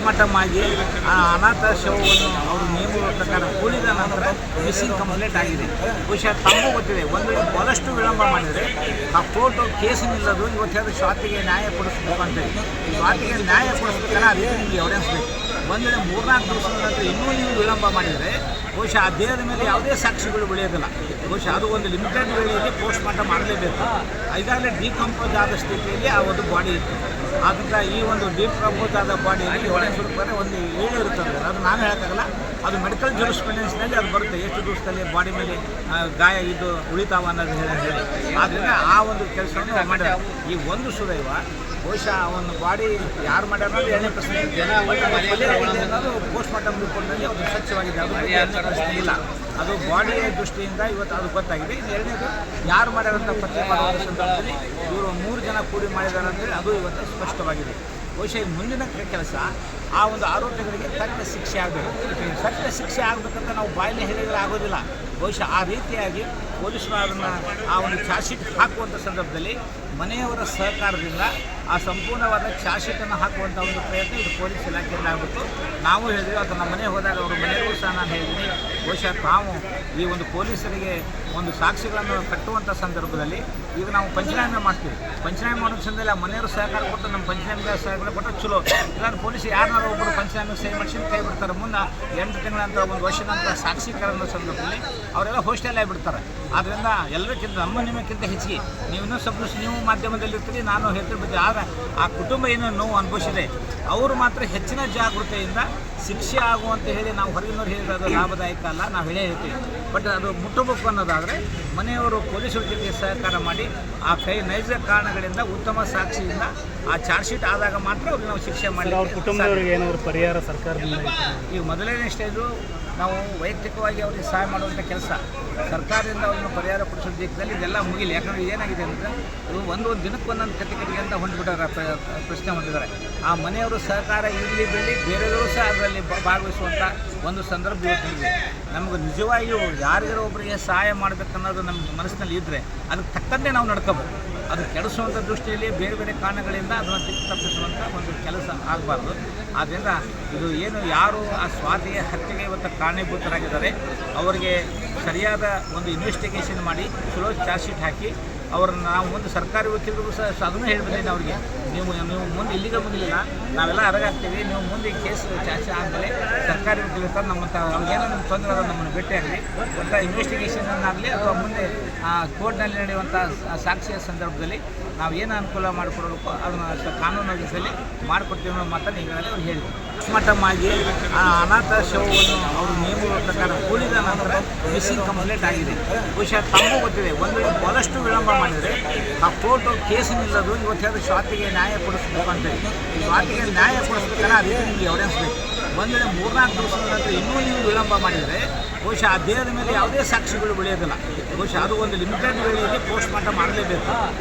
Mortem ಆಗಿ ಆ ಅನಾಥ ಶವವನ್ನು ಅವರು ನೇಮದ ಪ್ರಕಾರ ಕೂಡಿದ ನಂತರ ಮಿಸ್ಸಿಂಗ್ ಕಂಪ್ಲೇಂಟ್ ಆಗಿದೆ. ಬಹುಶಃ ತಮಗೂ ಗೊತ್ತಿದೆ, ಒಂದು ವೇಳೆ ಬಹಳಷ್ಟು ವಿಳಂಬ ಮಾಡಿದರೆ ಆ ಕೋರ್ಟು ಕೇಸು ನಿಲ್ಲೋದು ಇವತ್ತು ಸ್ವಾತಿಗೆ ನ್ಯಾಯ ಕೊಡಿಸ್ಬೇಕು ಅಂತೇಳಿ. ಸ್ವಾತಿಗೆ ನ್ಯಾಯ ಕೊಡಿಸ್ಬೇಕಲ್ಲ ಅದಕ್ಕೆ ನಿಮಗೆ ಎವಿಡೆನ್ಸ್ ಬೇಕು. ಒಂದು ವೇಳೆ 3-4 ದಿವಸದ ನಂತರ ಇನ್ನೂ ನೀವು ವಿಳಂಬ ಮಾಡಿದರೆ ಬಹುಶಃ ಆ ದೇಹದ ಮೇಲೆ ಯಾವುದೇ ಸಾಕ್ಷಿಗಳು ಬೆಳೆಯೋದಿಲ್ಲ. ಬಹುಶಃ ಅದು ಒಂದು ಲಿಮಿಟೆಡ್ ವೇಳೆಯಲ್ಲಿ ಪೋಸ್ಟ್ ಮಾರ್ಟಮ್ ಮಾಡಲೇಬೇಕು. ಈಗಾಗಲೇ ಡಿಕಂಪೋಸ್ ಆದ ಸ್ಥಿತಿಯಲ್ಲಿ ಆ ಒಂದು ಬಾಡಿ ಇತ್ತು. ಆದ್ದರಿಂದ ಈ ಒಂದು ಡಿಕಂಪೋಸ್ ಆದ ಬಾಡಿಯಲ್ಲಿ ಎವಿಡೆನ್ಸ್ ರೂಪದಲ್ಲಿ ಒಂದು ಏಳು ಇರುತ್ತದೆ. ಅದು ನಾನು ಹೇಳೋಕ್ಕಾಗಲ್ಲ, ಅದು ಮೆಡಿಕಲ್ ಜೂರಿಸ್ಪ್ರುಡೆನ್ಸ್ನಲ್ಲಿ ಅದು ಬರುತ್ತೆ, ಎಷ್ಟು ದಿವಸದಲ್ಲಿ ಬಾಡಿ ಮೇಲೆ ಗಾಯ ಇದು ಉಳಿತಾವ ಅನ್ನೋದು ಹೇಳಿ. ಆದ್ದರಿಂದ ಆ ಒಂದು ಕೆಲಸವನ್ನು ಮಾಡ್ಯಾರ. ಈ ಒಂದು ಸುದೈವ ಬಹುಶಃ ಒಂದು ಬಾಡಿ ಯಾರು ಮಾಡ್ಯಾರ ಅನ್ನೋದು 2ನೇ ಪ್ರಶ್ನೆ. ಅನ್ನೋದು ಪೋಸ್ಟ್ ಮಾರ್ಟಮ್ ರಿಪೋರ್ಟ್ನಲ್ಲಿ ಅದು ಸ್ವಚ್ಛವಾಗಿದೆ, ಅದು 2ನೇ ಪ್ರಶ್ನೆ ಇಲ್ಲ. ಅದು ಬಾಡಿಯ ದೃಷ್ಟಿಯಿಂದ ಇವತ್ತು ಅದು ಗೊತ್ತಾಗಿದೆ. ಇದು 2ನೇದು ಯಾರು ಮಾಡ್ಯಾರಂತ ಪತ್ತೆ ಮಾಡುವ ಸಂದರ್ಭದಲ್ಲಿ ಇವರು 3 ಜನ ಕೂಡಿ ಮಾಡಿದ್ದಾರೆ ಅಂತೇಳಿ ಅದು ಇವತ್ತು ಸ್ಪಷ್ಟವಾಗಿದೆ. ಬಹುಶಃ ಮುಂದಿನ ಕೆಲಸ ಆ ಒಂದು ಆರೋಪಿಗಳಿಗೆ ತಕ್ಕ ಶಿಕ್ಷೆ ಆಗಬೇಕು. ತಕ್ಕ ಶಿಕ್ಷೆ ಆಗಬೇಕಂತ ನಾವು ಬಾಯಲ್ಲಿ ಹೇಳಿದರೆ ಆಗೋದಿಲ್ಲ. ಬಹುಶಃ ಆ ರೀತಿಯಾಗಿ ಪೊಲೀಸರು ಅದನ್ನು ಆ ಒಂದು ಚಾರ್ಜ್ ಶೀಟ್ ಹಾಕುವಂಥ ಸಂದರ್ಭದಲ್ಲಿ ಮನೆಯವರ ಸಹಕಾರದಿಂದ ಆ ಸಂಪೂರ್ಣವಾದ ಚಾರ್ಜ್ ಶೀಟನ್ನು ಹಾಕುವಂಥ ಒಂದು ಪ್ರಯತ್ನ ಇದು ಪೊಲೀಸ್ ಇಲಾಖೆಯಿಂದ ಆಗಬೇಕು. ನಾವು ಹೇಳಿದ್ವಿ, ಅದು ನಮ್ಮ ಮನೆ ಹೋದಾಗ ಅವರು ಮನೆಯವರು ಸಹ ನಾನು ಹೇಳಿದ್ದೀನಿ, ಬಹುಶಃ ತಾವು ಈ ಒಂದು ಪೊಲೀಸರಿಗೆ ಒಂದು ಸಾಕ್ಷಿಗಳನ್ನು ಕಟ್ಟುವಂಥ ಸಂದರ್ಭದಲ್ಲಿ ಈಗ ನಾವು ಪಂಚನಾಮೆ ಮಾಡ್ತೀವಿ. ಪಂಚನಾಮೆ ಮಾಡೋ ಸಂದರ್ಭದಲ್ಲಿ ಆ ಮನೆಯವರು ಸಹಕಾರ ಕೊಟ್ಟು ನಮ್ಮ ಪಂಚನಾಮೆಗೆ ಸಹಕಾರ ಕೊಟ್ಟರೆ ಚಲೋ. ಇಲ್ಲಾಂದ್ರೆ ಪೊಲೀಸ್ ಯಾರನ್ನಾರು ಒಬ್ಬರು ಪಂಚನಾಮೆಗೆ ಸಹಿ ಮಾಡಿಸಿ ಕೈ ಬಿಡ್ತಾರೆ. ಮುಂದೆ 8 ತಿಂಗಳ ನಂತರ 1 ವರ್ಷದ ನಂತರ ಸಾಕ್ಷೀಕರಣ ಸಂದರ್ಭದಲ್ಲಿ ಅವರೆಲ್ಲ ಹೋಸ್ಟೆಲ್ ಆಗಿಬಿಡ್ತಾರೆ. ಆದ್ದರಿಂದ ಎಲ್ಲರಿಗಿಂತ ನಮ್ಮ ನಿಮಕ್ಕಿಂತ ಹೆಚ್ಚಿಗೆ ನೀವು ಇನ್ನೂ ಸ್ವಲ್ಪ ನೀವು ಮಾಧ್ಯಮದಲ್ಲಿರ್ತೀರಿ, ನಾನು ಹೇಳ್ತಿರ್ಬೋದು. ಆದರೆ ಆ ಕುಟುಂಬ ಏನೋ ನೋವು ಅನುಭವಿಸಿದೆ, ಅವರು ಮಾತ್ರ ಹೆಚ್ಚಿನ ಜಾಗೃತೆಯಿಂದ ಶಿಕ್ಷೆ ಆಗುವಂತ ಹೇಳಿ ನಾವು ಹೊರಗಿನವ್ರು ಹೇಳಿದ್ರೆ ಅದು ಲಾಭದಾಯಕ ಅಲ್ಲ, ನಾವು ಹೇಳ್ತೀವಿ. ಬಟ್ ಅದು ಮುಟ್ಟಬೇಕು ಅನ್ನೋದಾದರೆ ಮನೆಯವರು ಪೊಲೀಸರ ಜೊತೆಗೆ ಸಹಕಾರ ಮಾಡಿ ಆ ನೈಜ ಕಾರಣಗಳಿಂದ ಉತ್ತಮ ಸಾಕ್ಷಿಯಿಂದ ಆ ಚಾರ್ಜ್ ಶೀಟ್ ಆದಾಗ ಮಾತ್ರ ಅವ್ರಿಗೆ ನಾವು ಶಿಕ್ಷೆ ಮಾಡಿ. ಅವ್ರ ಕುಟುಂಬದವರಿಗೆ ಏನಾದರೂ ಪರಿಹಾರ ಸರ್ಕಾರದಿಂದ ಈಗ ಮೊದಲನೇ ಸ್ಟೇಜು ನಾವು ವೈಯಕ್ತಿಕವಾಗಿ ಅವ್ರಿಗೆ ಸಹಾಯ ಮಾಡುವಂಥ ಕೆಲಸ ಸರ್ಕಾರದಿಂದ ಅವ್ರನ್ನ ಪರಿಹಾರ ಕೊಡಿಸೋ ದಿಕ್ಕದಲ್ಲಿ ಇದೆಲ್ಲ ಮುಗಿಲಿ. ಯಾಕಂದರೆ ಏನಾಗಿದೆ ಅಂದರೆ ಇದು ಒಂದು ದಿನಕ್ಕೆ ಒಂದೊಂದು ಕಟ್ಟಿಗೆ ಅಂತ ಹೊಂದ್ಬಿಟ್ಟಾರೆ, ಪ್ರಶ್ನೆ ಹೊಂದಿದ್ದಾರೆ. ಆ ಮನೆಯವರು ಸಹಕಾರ ಇರಲಿ ಬಿಡಲಿ, ಬೇರೆಯವರು ಸಹ ಅದರಲ್ಲಿ ಭಾಗವಹಿಸುವಂಥ ಒಂದು ಸಂದರ್ಭ ಇವತ್ತಿದೆ. ನಮಗೆ ನಿಜವಾಗಿಯೂ ಯಾರಿಗಾರೋ ಒಬ್ಬರಿಗೆ ಸಹಾಯ ಮಾಡಬೇಕನ್ನೋದು ನಮ್ಮ ಮನಸ್ಸಿನಲ್ಲಿ ಇದ್ದರೆ ಅದಕ್ಕೆ ತಕ್ಕಂತೆ ನಾವು ನಡ್ಕೋಬೇಕು. ಅದು ಕೆಡಿಸುವಂಥ ದೃಷ್ಟಿಯಲ್ಲಿ ಬೇರೆ ಬೇರೆ ಕಾರಣಗಳಿಂದ ಅದನ್ನು ದಿಕ್ಕು ತಪ್ಪಿಸುವಂಥ ಒಂದು ಕೆಲಸ ಆಗಬಾರ್ದು. ಆದ್ದರಿಂದ ಇದು ಏನು ಯಾರು ಆ ಸ್ವಾತಿಯ ಹತ್ಯೆಗೆ ಇವತ್ತು ಕಾರಣೀಭೂತರಾಗಿದ್ದಾರೆ ಅವರಿಗೆ ಸರಿಯಾದ ಒಂದು ಇನ್ವೆಸ್ಟಿಗೇಷನ್ ಮಾಡಿ ಚಲೋ ಚಾರ್ಜ್ ಶೀಟ್ ಹಾಕಿ ಅವ್ರನ್ನ ನಾವು ಮುಂದೆ ಸರ್ಕಾರಿ ವಕೀಲರಿಗೂ ಸಹ ಅದನ್ನು ಹೇಳ್ಬಿಟ್ಟಿದ್ದೀನಿ ಅವ್ರಿಗೆ, ನೀವು ಮುಂದೆ ಇಲ್ಲಿಗೆ ಬಂದಿಲ್ಲ, ನಾವೆಲ್ಲ ಹೊರಗಾಗ್ತೀವಿ, ನೀವು ಮುಂದೆ ಕೇಸ್ ಚಾರ್ಜ್ ಆದಮೇಲೆ ಸರ್ಕಾರಿ ವಕೀಲರು ಇರ್ತಾರೆ, ನಮ್ಮ ಅವ್ರಿಗೇನೋ ನಮ್ಮ ತೊಂದರೆ ಆದ ನಮ್ಮನ್ನು ಭೇಟಿಯಾಗಲಿ, ಒಟ್ಟು ಇನ್ವೆಸ್ಟಿಗೇಷನನ್ನಾಗಲಿ ಅಥವಾ ಮುಂದೆ ಕೋರ್ಟ್ನಲ್ಲಿ ನಡೆಯುವಂಥ ಸಾಕ್ಷಿಯ ಸಂದರ್ಭದಲ್ಲಿ ನಾವು ಏನು ಅನುಕೂಲ ಮಾಡಿಕೊಡಬೇಕು ಅದನ್ನು ಕಾನೂನು ದಿಸೆಯಲ್ಲಿ ಮಾಡಿಕೊಡ್ತೀವಿ ಅನ್ನೋ ಮಾತನ್ನು ಈಗಾಗಲೇ ಅವ್ರು ಹೇಳಿದ್ರು. ಮಾರ್ಟಮ್ ಆಗಿ ಆ ಅನಾಥ ಶವವನ್ನು ಅವರು ನೇಮದ ಪ್ರಕಾರ ಕೂಡಿದ ನಂತರ ಮಿಸ್ಸಿಂಗ್ ಕಂಪ್ಲೇಂಟ್ ಆಗಿದೆ. ಬಹುಶಃ ತಮಗೂ ಗೊತ್ತಿದೆ, ಒಂದು ವೇಳೆ ಬಹಳಷ್ಟು ವಿಳಂಬ ಮಾಡಿದರೆ ಆ ಕೋರ್ಟು ಕೇಸು ನಿಲ್ಲೋದು ಇವತ್ತು ಸ್ವಾತಿಗೆ ನ್ಯಾಯ ಕೊಡಿಸ್ಬೇಕು ಅಂತೇಳಿ. ಸ್ವಾತಿಗೆ ನ್ಯಾಯ ಕೊಡಿಸ್ಬೇಕಲ್ಲ ಅದಕ್ಕೆ ನಿಮಗೆ ಎವಿಡೆನ್ಸ್ ಬೇಕು. ಒಂದು ವೇಳೆ 3-4 ದಿವಸದ ನಂತರ ಇನ್ನೂ ನೀವು ವಿಳಂಬ ಮಾಡಿದರೆ ಬಹುಶಃ ಆ ದೇಹದ ಮೇಲೆ ಯಾವುದೇ ಸಾಕ್ಷಿಗಳು ಬೆಳೆಯೋದಿಲ್ಲ. ಬಹುಶಃ ಅದು ಒಂದು ಲಿಮಿಟೆಡ್ ವೇಳೆಯಲ್ಲಿ ಪೋಸ್ಟ್ ಮಾರ್ಟಮ್ ಮಾಡಲೇಬೇಕು.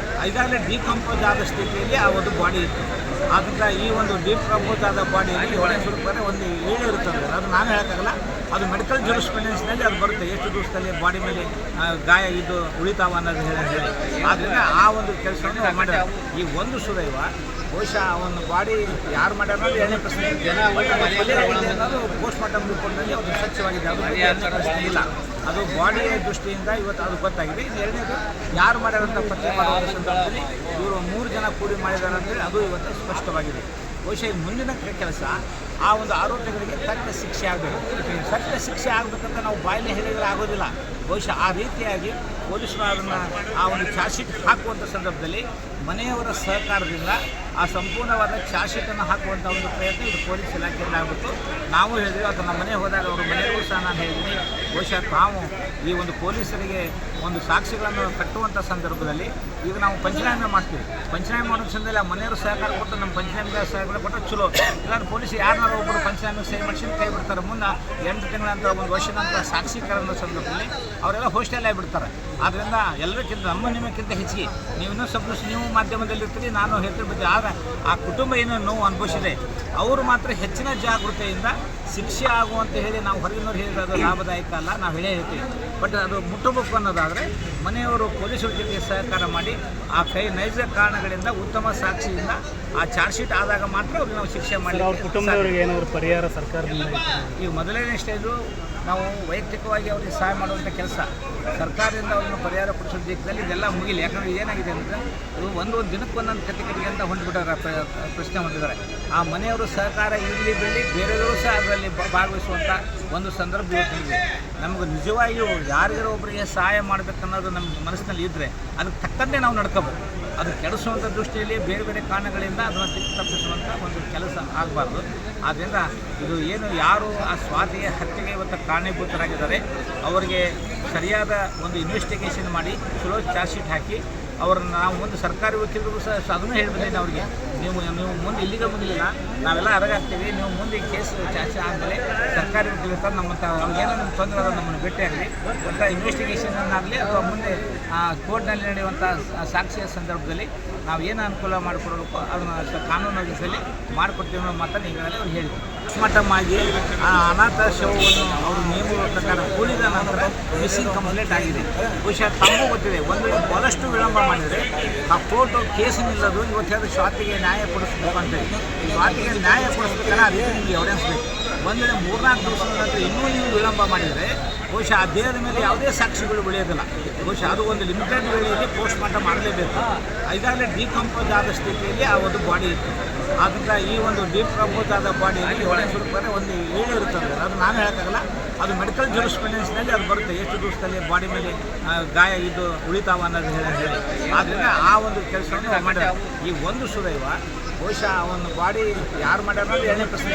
ಈಗಾಗಲೇ ಡಿಕಂಪೋಸ್ ಆದ ಸ್ಥಿತಿಯಲ್ಲಿ ಆ ಒಂದು ಬಾಡಿ ಇತ್ತು. ಆದ್ದರಿಂದ ಈ ಒಂದು ಡಿಕಂಪೋಸ್ ಆದ ಬಾಡಿಯಲ್ಲಿ ಎವಿಡೆನ್ಸ್ ರೂಪದಲ್ಲಿ ಒಂದು ಏಳು ಇರುತ್ತದೆ. ಅದು ನಾನು ಹೇಳೋಕ್ಕಾಗಲ್ಲ, ಅದು ಮೆಡಿಕಲ್ ಜೂರಿಸ್ಪ್ರುಡೆನ್ಸ್ನಲ್ಲಿ ಅದು ಬರುತ್ತೆ, ಎಷ್ಟು ದಿವಸದಲ್ಲಿ ಬಾಡಿ ಮೇಲೆ ಗಾಯ ಇದು ಉಳಿತಾವ ಅನ್ನೋದು ಹೇಳಿ. ಆದ್ದರಿಂದ ಆ ಒಂದು ಕೆಲಸವನ್ನು ಮಾಡ್ಯಾರ. ಈ ಒಂದು ಸುದೈವ ಬಹುಶಃ ಒಂದು ಬಾಡಿ ಯಾರು ಮಾಡ್ಯಾರ ಅನ್ನೋದು 2ನೇ ಪ್ರಶ್ನೆ. ಅನ್ನೋದು ಪೋಸ್ಟ್ ಮಾರ್ಟಮ್ ರಿಪೋರ್ಟ್ನಲ್ಲಿ ಅದು ಸ್ವಚ್ಛವಾಗಿದೆ, ಅದು 2ನೇ ಪ್ರಶ್ನೆ ಇಲ್ಲ. ಅದು ಬಾಡಿಯ ದೃಷ್ಟಿಯಿಂದ ಇವತ್ತು ಅದು ಗೊತ್ತಾಗಿದೆ. ಇದು 2ನೇದು ಯಾರು ಮಾಡ್ಯಾರಂತ ಪತ್ತೆ ಮಾಡುವ ಸಂದರ್ಭದಲ್ಲಿ ಇವರು 3 ಜನ ಕೂಡಿ ಮಾಡಿದ್ದಾರೆ ಅಂತೇಳಿ ಅದು ಇವತ್ತು ಸ್ಪಷ್ಟವಾಗಿದೆ. ಬಹುಶಃ ಮುಂದಿನ ಕೆಲಸ ಆ ಒಂದು ಆರೋಪಿಗಳಿಗೆ ತಕ್ಕ ಶಿಕ್ಷೆ ಆಗಬೇಕು. ತಕ್ಕ ಶಿಕ್ಷೆ ಆಗಬೇಕಂತ ನಾವು ಬಾಯಲ್ಲಿ ಹೇಳಿದರೆ ಆಗೋದಿಲ್ಲ. ಬಹುಶಃ ಆ ರೀತಿಯಾಗಿ ಪೊಲೀಸರು ಅದನ್ನು ಆ ಒಂದು ಚಾರ್ಜ್ ಶೀಟ್ ಹಾಕುವಂಥ ಸಂದರ್ಭದಲ್ಲಿ ಮನೆಯವರ ಸಹಕಾರದಿಂದ ಆ ಸಂಪೂರ್ಣವಾದ ಚಾರ್ಜ್ ಶೀಟನ್ನು ಹಾಕುವಂಥ ಒಂದು ಪ್ರಯತ್ನ ಇದು ಪೊಲೀಸ್ ಇಲಾಖೆಯಿಂದ ಆಗಬೇಕು. ನಾವು ಹೇಳಿದ್ವಿ, ಅದು ನಮ್ಮ ಮನೆ ಹೋದಾಗ ಅವರು ಮನೆಯವರು ಸಹ ನಾನು ಹೇಳಿದ್ದೀನಿ, ಬಹುಶಃ ತಾವು ಈ ಒಂದು ಪೊಲೀಸರಿಗೆ ಒಂದು ಸಾಕ್ಷಿಗಳನ್ನು ಕಟ್ಟುವಂಥ ಸಂದರ್ಭದಲ್ಲಿ ಈಗ ನಾವು ಪಂಚನಾಮೆ ಮಾಡ್ತೀವಿ. ಪಂಚನಾಮೆ ಮಾಡೋ ಸಂದರ್ಭದಲ್ಲಿ ಆ ಮನೆಯವರು ಸಹಕಾರ ಕೊಟ್ಟು ನಮ್ಮ ಪಂಚನಾಮೆಗೆ ಸಹಕಾರ ಕೊಟ್ಟರೆ ಚಲೋ. ಇಲ್ಲಾಂದ್ರೆ ಪೊಲೀಸ್ ಯಾರನ್ನಾರು ಒಬ್ಬರು ಪಂಚನಾಮೆಗೆ ಸಹಿ ಮಾಡಿಸಿ ಕೈ ಬಿಡ್ತಾರೆ. ಮುಂದೆ 8 ತಿಂಗಳ ನಂತರ 1 ವರ್ಷದ ನಂತರ ಸಾಕ್ಷೀಕರಣ ಸಂದರ್ಭದಲ್ಲಿ ಅವರೆಲ್ಲ ಹೋಸ್ಟೆಲ್ ಆಗಿಬಿಡ್ತಾರೆ. ಆದ್ದರಿಂದ ಎಲ್ಲರಿಗಿಂತ ನಮ್ಮ ನಿಮಕ್ಕಿಂತ ಹೆಚ್ಚಿಗೆ ನೀವು ಇನ್ನೂ ಸ್ವಲ್ಪ ನೀವು ಮಾಧ್ಯಮದಲ್ಲಿರ್ತೀರಿ, ನಾನು ಹೇಳ್ತಿರ್ಬೋದು. ಆದರೆ ಆ ಕುಟುಂಬ ಏನು ನೋವು ಅನುಭವಿಸಿದೆ ಅವರು ಮಾತ್ರ ಹೆಚ್ಚಿನ ಜಾಗೃತೆಯಿಂದ ಶಿಕ್ಷೆ ಆಗುವಂತ ಹೇಳಿ ನಾವು ಹೊರಗಿನವ್ರು ಹೇಳಿದ್ರೆ ಅದು ಲಾಭದಾಯಕ ಅಲ್ಲ, ನಾವು ಹೇಳ್ತೀವಿ. ಬಟ್ ಅದು ಮುಟ್ಟಬೇಕು ಅನ್ನೋದಾದರೆ ಮನೆಯವರು ಪೊಲೀಸರ ಜೊತೆಗೆ ಸಹಕಾರ ಮಾಡಿ ಆ ನೈಜ ಕಾರಣಗಳಿಂದ ಉತ್ತಮ ಸಾಕ್ಷಿಯಿಂದ ಆ ಚಾರ್ಜ್ ಶೀಟ್ ಆದಾಗ ಮಾತ್ರ ಅವ್ರಿಗೆ ನಾವು ಶಿಕ್ಷೆ ಮಾಡಿ ಅವ್ರ ಕುಟುಂಬದವರಿಗೆ ಏನಾದ್ರು ಪರಿಹಾರ ಸರ್ಕಾರದಿಂದ ಈಗ ಮೊದಲನೇ ಸ್ಟೇಜು ನಾವು ವೈಯಕ್ತಿಕವಾಗಿ ಅವ್ರಿಗೆ ಸಹಾಯ ಮಾಡುವಂಥ ಕೆಲಸ ಸರ್ಕಾರದಿಂದ ಅವ್ರನ್ನ ಪರಿಹಾರ ಕೊಡಿಸೋ ದಿಕ್ಕದಲ್ಲಿ ಇದೆಲ್ಲ ಮುಗಿಲಿ. ಯಾಕಂದರೆ ಏನಾಗಿದೆ ಅಂದರೆ ಇದು ಒಂದು ದಿನಕ್ಕೆ ಒಂದೊಂದು ಕಟ್ಟಿಗೆ ಅಂತ ಹೊಂದ್ಬಿಟ್ಟಾರೆ, ಪ್ರಶ್ನೆ ಹೊಂದಿದ್ದಾರೆ. ಆ ಮನೆಯವರು ಸಹಕಾರ ಇರಲಿ ಬಿಡಲಿ, ಬೇರೆಯವರು ಸಹ ಅದರಲ್ಲಿ ಭಾಗವಹಿಸುವಂಥ ಒಂದು ಸಂದರ್ಭ ಇವತ್ತಿದೆ. ನಮಗೆ ನಿಜವಾಗಿಯೂ ಯಾರಿಗಾರ ಒಬ್ಬರಿಗೆ ಸಹಾಯ ಮಾಡಬೇಕನ್ನೋದು ನಮ್ಮ ಮನಸ್ಸಿನಲ್ಲಿ ಇದ್ದರೆ ಅದಕ್ಕೆ ತಕ್ಕಂತೆ ನಾವು ನಡ್ಕೋಬೇಕು. ಅದು ಕೆಡಿಸುವಂಥ ದೃಷ್ಟಿಯಲ್ಲಿ ಬೇರೆ ಬೇರೆ ಕಾರಣಗಳಿಂದ ಅದನ್ನು ತಪ್ಪಿಸುವಂಥ ಒಂದು ಕೆಲಸ ಆಗಬಾರ್ದು. ಆದ್ದರಿಂದ ಇದು ಏನು ಯಾರು ಆ ಸ್ವಾತಿಯ ಹತ್ಯೆಗೆ ಇವತ್ತು ಕಾರಣೀಭೂತರಾಗಿದ್ದಾರೆ ಅವರಿಗೆ ಸರಿಯಾದ ಒಂದು ಇನ್ವೆಸ್ಟಿಗೇಷನ್ ಮಾಡಿ ಚಲೋ ಚಾರ್ಜ್ ಶೀಟ್ ಹಾಕಿ ಅವ್ರನ್ನ ನಾವು ಮುಂದೆ ಸರ್ಕಾರಿ ವಕೀಲರಿಗೂ ಸಹ ಅದನ್ನು ಹೇಳ್ಬಿಟ್ಟಿದ್ದೀನಿ ಅವ್ರಿಗೆ, ನೀವು ಮುಂದೆ ಇಲ್ಲಿಗೆ ಮುಂದಿಲ್ಲ, ನಾವೆಲ್ಲ ಹೊರಗಾಗ್ತೀವಿ, ನೀವು ಮುಂದೆ ಈ ಕೇಸ್ ಚಾರ್ಜ್ ಆದಮೇಲೆ ಸರ್ಕಾರಿ ವಕೀಲರು ಇರ್ತಾರೆ, ನಮ್ಮ ಅವ್ರಿಗೇನೋ ನಮ್ಮ ತೊಂದರೆ ಆದ ನಮ್ಮನ್ನು ಭೇಟಿಯಾಗಲಿ, ಒಟ್ಟು ಇನ್ವೆಸ್ಟಿಗೇಷನ್ನಾಗಲಿ ಅಥವಾ ಮುಂದೆ ಕೋರ್ಟ್ನಲ್ಲಿ ನಡೆಯುವಂಥ ಸಾಕ್ಷಿಯ ಸಂದರ್ಭದಲ್ಲಿ ನಾವು ಏನು ಅನುಕೂಲ ಮಾಡಿಕೊಡಬೇಕು ಅದನ್ನು ಕಾನೂನು ದಿಸೆಯಲ್ಲಿ ಮಾಡಿಕೊಡ್ತೀವಿ ಅನ್ನೋ ಮಾತನ್ನು ಈಗಾಗಲೇ ಅವ್ರು ಹೇಳಿದ್ರು. ಅಸಮಟಮಾಗಿ ಆ ಅನಾಥ ಶವವನ್ನು ಅವರು ನಿಯಮಗಳ ಪ್ರಕಾರ ಕೂಡಿದ ನಂತರ ಮಿಸ್ಸಿಂಗ್ ಕಂಪ್ಲೇಂಟ್ ಆಗಿದೆ. ಬಹುಶಃ ತಮಗೂ ಗೊತ್ತಿದೆ, ಒಂದು ಬಹಳಷ್ಟು ವಿಳಂಬ ಮಾಡಿದರೆ ಆ ಕೋರ್ಟು ಕೇಸು ನಿಲ್ಲೋದು ಇವತ್ತು ಹೇಳಿದ್ರೆ ಸ್ವಾತಿಗೆ ನ್ಯಾಯ ಕೊಡಿಸ್ಬೇಕು ಅಂತೇಳಿ. ಸ್ವಾತಿಗೆ ನ್ಯಾಯ ಕೊಡಿಸ್ಬೇಕಾದ್ರೆ ಆ ರೀತಿ ನಿಮಗೆ ಎವಿಡೆನ್ಸ್ ಬೇಕು. ಒಂದು ವೇಳೆ 3-4 ದಿವಸದ ನಂತರ ಇನ್ನೂ ನೀವು ವಿಳಂಬ ಮಾಡಿದರೆ ಬಹುಶಃ ಆ ದೇಹದ ಮೇಲೆ ಯಾವುದೇ ಸಾಕ್ಷಿಗಳು ಬೆಳೆಯೋದಿಲ್ಲ. ಬಹುಶಃ ಅದು ಒಂದು ಲಿಮಿಟೆಡ್ ವೇಳೆಯಲ್ಲಿ ಪೋಸ್ಟ್ ಮಾರ್ಟಮ್ ಮಾಡಲೇಬೇಕು. ಈಗಾಗಲೇ ಡಿಕಂಪೋಸ್ ಆದ ಸ್ಥಿತಿಯಲ್ಲಿ ಆ ಒಂದು ಬಾಡಿ ಇತ್ತು. ಆದ್ದರಿಂದ ಈ ಒಂದು ಡಿಕಂಪೋಸ್ ಆದ ಬಾಡಿಯಲ್ಲಿ ಎವಿಡೆನ್ಸ್ ಹುಡುಕಿದ್ರೆ ಒಂದು ವೇಳೆ ಇರುತ್ತದೆ, ಅದು ನಾನು ಹೇಳೋಕ್ಕಾಗಲ್ಲ. ಅದು ಮೆಡಿಕಲ್ ಜೂರಿಸ್ಪ್ರುಡೆನ್ಸ್ನಲ್ಲಿ ಅದು ಬರುತ್ತೆ, ಎಷ್ಟು ದಿವಸದಲ್ಲಿ ಬಾಡಿ ಮೇಲೆ ಗಾಯ ಇದು ಉಳಿತಾವ ಅನ್ನೋದು ಹೇಳಿ. ಆದ್ದರಿಂದ ಆ ಒಂದು ಕೆಲಸವನ್ನು ಮಾಡ್ಯಾರ. ಈ ಒಂದು ಸುದೈವ ಬಹುಶಃ ಅವನ ಬಾಡಿ ಯಾರು ಮಾಡ್ಯಾರ ಅನ್ನೋದು 2ನೇ ಪ್ರಶ್ನೆ.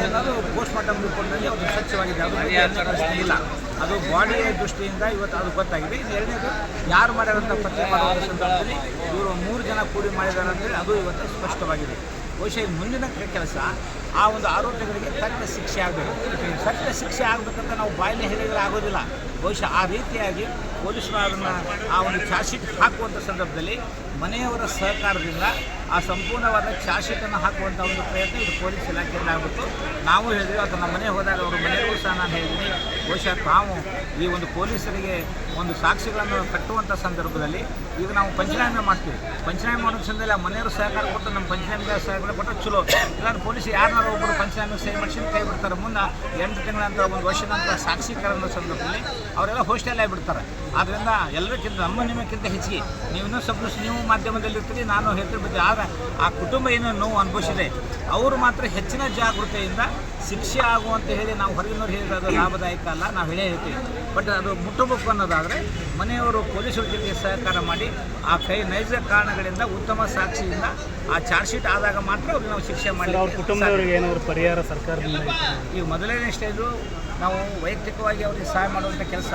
ಅನ್ನೋದು ಪೋಸ್ಟ್ ಮಾರ್ಟಮ್ ರಿಪೋರ್ಟ್ನಲ್ಲಿ ಅದು ಸ್ವಚ್ಛವಾಗಿದೆ, ಅದು 2ನೇ ಪ್ರಶ್ನೆ ಇಲ್ಲ. ಅದು ಬಾಡಿಯ ದೃಷ್ಟಿಯಿಂದ ಇವತ್ತು ಅದು ಗೊತ್ತಾಗಿದೆ. ಇದು 2ನೇದು ಯಾರು ಮಾಡ್ಯಾರಂತ ಪತ್ತೆ ಮಾಡುವ ಸಂದರ್ಭದಲ್ಲಿ ಇವರು 3 ಜನ ಕೂಡಿ ಮಾಡಿದ್ದಾರೆ ಅಂತೇಳಿ ಅದು ಇವತ್ತು ಸ್ಪಷ್ಟವಾಗಿದೆ. ಬಹುಶಃ ಮುಂದಿನ ಕೆಲಸ ಆ ಒಂದು ಆರೋಪಿಗಳಿಗೆ ತಕ್ಕ ಶಿಕ್ಷೆ ಆಗಬೇಕು. ತಕ್ಕ ಶಿಕ್ಷೆ ಆಗಬೇಕಂತ ನಾವು ಬಾಯಲ್ಲಿ ಹೇಳಿದರೆ ಆಗೋದಿಲ್ಲ. ಬಹುಶಃ ಆ ರೀತಿಯಾಗಿ ಪೊಲೀಸರು ಅದನ್ನು ಆ ಒಂದು ಚಾರ್ಜ್ ಶೀಟ್ ಹಾಕುವಂಥ ಸಂದರ್ಭದಲ್ಲಿ ಮನೆಯವರ ಸಹಕಾರದಿಂದ ಆ ಸಂಪೂರ್ಣವಾದ ಚಾರ್ಜ್ ಶೀಟನ್ನು ಹಾಕುವಂಥ ಒಂದು ಪ್ರಯತ್ನ ಇದು ಪೊಲೀಸ್ ಇಲಾಖೆಯಿಂದ ಆಗಬೇಕು. ನಾವು ಹೇಳಿದ್ವಿ, ಅದು ನಮ್ಮ ಮನೆ ಹೋದಾಗ ಅವರು ಮನೆಯವರು ಸಹ ನಾನು ಹೇಳಿದ್ದೀನಿ, ಬಹುಶಃ ತಾವು ಈ ಒಂದು ಪೊಲೀಸರಿಗೆ ಒಂದು ಸಾಕ್ಷಿಗಳನ್ನು ಕಟ್ಟುವಂಥ ಸಂದರ್ಭದಲ್ಲಿ ಈಗ ನಾವು ಪಂಚನಾಮೆ ಮಾಡ್ತೀವಿ. ಪಂಚನಾಮೆ ಮಾಡೋ ಸಂದರ್ಭದಲ್ಲಿ ಆ ಮನೆಯವರು ಸಹಕಾರ ಕೊಟ್ಟು ನಮ್ಮ ಪಂಚನಾಮೆಗೆ ಸಹಕಾರ ಕೊಟ್ಟರೆ ಚಲೋ. ಇಲ್ಲಾಂದ್ರೆ ಪೊಲೀಸ್ ಯಾರನ್ನಾರು ಒಬ್ಬರು ಪಂಚನಾಮೆ ಸಹಿ ಮಾಡಿಸಿ ಕೈ ಬಿಡ್ತಾರೆ. ಮುಂದೆ 8 ತಿಂಗಳ ನಂತರ 1 ವರ್ಷದ ನಂತರ ಸಾಕ್ಷೀಕರಣ ಸಂದರ್ಭದಲ್ಲಿ ಅವರೆಲ್ಲ ಹೋಸ್ಟೆಲ್ ಆಗಿಬಿಡ್ತಾರೆ. ಆದ್ದರಿಂದ ಎಲ್ಲರಿಗಿಂತ ನಿಮಗಿಂತ ಹೆಚ್ಚಿಗೆ ನೀವು ಇನ್ನೂ ಸ್ವಲ್ಪ ನೀವು ಮಾಧ್ಯಮದಲ್ಲಿರ್ತೀರಿ, ನಾನು ಹೇಳ್ತಿರ್ಬೋದು. ಆದರೆ ಆ ಕುಟುಂಬ ಏನು ನೋವು ಅನುಭವಿಸಿದೆ ಅವರು ಮಾತ್ರ ಹೆಚ್ಚಿನ ಜಾಗೃತೆಯಿಂದ ಶಿಕ್ಷೆ ಆಗುವಂತ ಹೇಳಿ ನಾವು ಹೊರಗಿನವ್ರು ಹೇಳಿದ್ರೆ ಅದು ಲಾಭದಾಯಕ ಅಲ್ಲ, ನಾವು ಹೇಳ್ತೀವಿ. ಬಟ್ ಅದು ಮುಟ್ಟಬೇಕು ಅನ್ನೋದಾದರೆ ಮನೆಯವರು ಪೊಲೀಸರ ಜೊತೆಗೆ ಸಹಕಾರ ಮಾಡಿ ಆ ನೈಜ ಕಾರಣಗಳಿಂದ ಉತ್ತಮ ಸಾಕ್ಷಿಯಿಂದ ಆ ಚಾರ್ಜ್ ಶೀಟ್ ಆದಾಗ ಮಾತ್ರ ಅವ್ರಿಗೆ ನಾವು ಶಿಕ್ಷೆ ಮಾಡಿ. ಅವ್ರ ಕುಟುಂಬದವರಿಗೆ ಏನಾದ್ರು ಪರಿಹಾರ ಸರ್ಕಾರದಿಂದ ಈಗ ಮೊದಲನೇ ಸ್ಟೇಜು ನಾವು ವೈಯಕ್ತಿಕವಾಗಿ ಅವ್ರಿಗೆ ಸಹಾಯ ಮಾಡುವಂಥ ಕೆಲಸ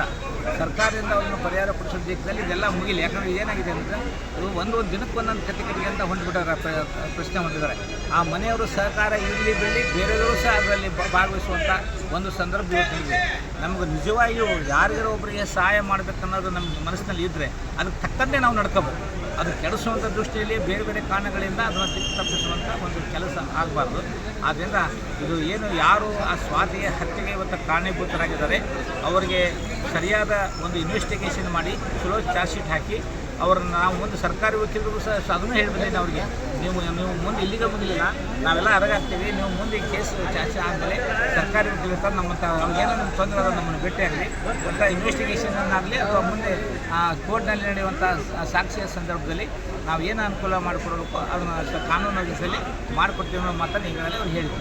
ಸರ್ಕಾರದಿಂದ ಅವ್ರನ್ನ ಪರಿಹಾರ ಕೊಡಿಸೋ ದಿಕ್ಕದಲ್ಲಿ ಇದೆಲ್ಲ ಮುಗಿಲಿ. ಯಾಕಂದರೆ ಏನಾಗಿದೆ ಅಂದರೆ ಇದು ಒಂದು ದಿನಕ್ಕೆ ಒಂದೊಂದು ಕಟ್ಟಿಗೆ ಅಂತ ಹೊಂದ್ಬಿಟ್ಟಾರೆ, ಪ್ರಶ್ನೆ ಹೊಂದಿದ್ದಾರೆ. ಆ ಮನೆಯವರು ಸಹಕಾರ ಇರಲಿ ಬಿಡಲಿ, ಬೇರೆಯವರು ಸಹ ಅದರಲ್ಲಿ ಭಾಗವಹಿಸುವಂಥ ಒಂದು ಸಂದರ್ಭ ಇವತ್ತಿದೆ. ನಮಗೆ ನಿಜವಾಗಿಯೂ ಯಾರಿಗಾರ ಒಬ್ಬರಿಗೆ ಸಹಾಯ ಮಾಡಬೇಕನ್ನೋದು ನಮ್ಮ ಮನಸ್ಸಿನಲ್ಲಿ ಇದ್ದರೆ ಅದಕ್ಕೆ ತಕ್ಕಂತೆ ನಾವು ನಡ್ಕೋಬೇಕು. ಅದು ಕೆಡಿಸುವಂಥ ದೃಷ್ಟಿಯಲ್ಲಿ ಬೇರೆ ಬೇರೆ ಕಾರಣಗಳಿಂದ ಅದನ್ನು ತಪ್ಪಿಸುವಂಥ ಒಂದು ಕೆಲಸ ಆಗಬಾರ್ದು. ಆದ್ದರಿಂದ ಇದು ಏನು ಯಾರು ಆ ಸ್ವಾತಿಯ ಹತ್ಯೆಗೆ ಇವತ್ತು ಕಾರಣೀಭೂತರಾಗಿದ್ದಾರೆ ಅವರಿಗೆ ಸರಿಯಾದ ಒಂದು ಇನ್ವೆಸ್ಟಿಗೇಷನ್ ಮಾಡಿ ಚಲೋ ಚಾರ್ಜ್ ಶೀಟ್ ಹಾಕಿ ಅವ್ರನ್ನ ನಾವು ಮುಂದೆ ಸರ್ಕಾರಿ ವಕೀಲರಿಗೂ ಸಹ ಅದನ್ನು ಹೇಳ್ಬಿಟ್ಟಿದ್ದೀನಿ ಅವ್ರಿಗೆ, ನೀವು ಮುಂದೆ ಇಲ್ಲಿಗೆ ಮುಂದಿಲ್ಲ, ನಾವೆಲ್ಲ ಹೊರಗಾಗ್ತೀವಿ, ನೀವು ಮುಂದೆ ಈ ಕೇಸ್ ಚಾರ್ಜ್ ಆದಮೇಲೆ ಸರ್ಕಾರಿ ವಕೀಲರು ಇರ್ತಾರೆ, ನಮ್ಮ ಅವ್ರಿಗೇನೋ ನಮ್ಮ ತೊಂದರೆ ಆದ ನಮ್ಮನ್ನು ಭೇಟಿಯಾಗಲಿ, ಒಟ್ಟು ಇನ್ವೆಸ್ಟಿಗೇಷನ್ನಾಗಲಿ ಅಥವಾ ಮುಂದೆ ಕೋರ್ಟ್ನಲ್ಲಿ ನಡೆಯುವಂಥ ಸಾಕ್ಷಿಯ ಸಂದರ್ಭದಲ್ಲಿ ನಾವು ಏನು ಅನುಕೂಲ ಮಾಡಿಕೊಡಬೇಕು ಅದನ್ನು ಕಾನೂನು ದಿಸೆಯಲ್ಲಿ ಮಾಡಿಕೊಡ್ತೀವಿ ಅನ್ನೋ ಮಾತನ್ನು ಈಗಾಗಲೇ ಅವ್ರು ಹೇಳಿದ್ರು.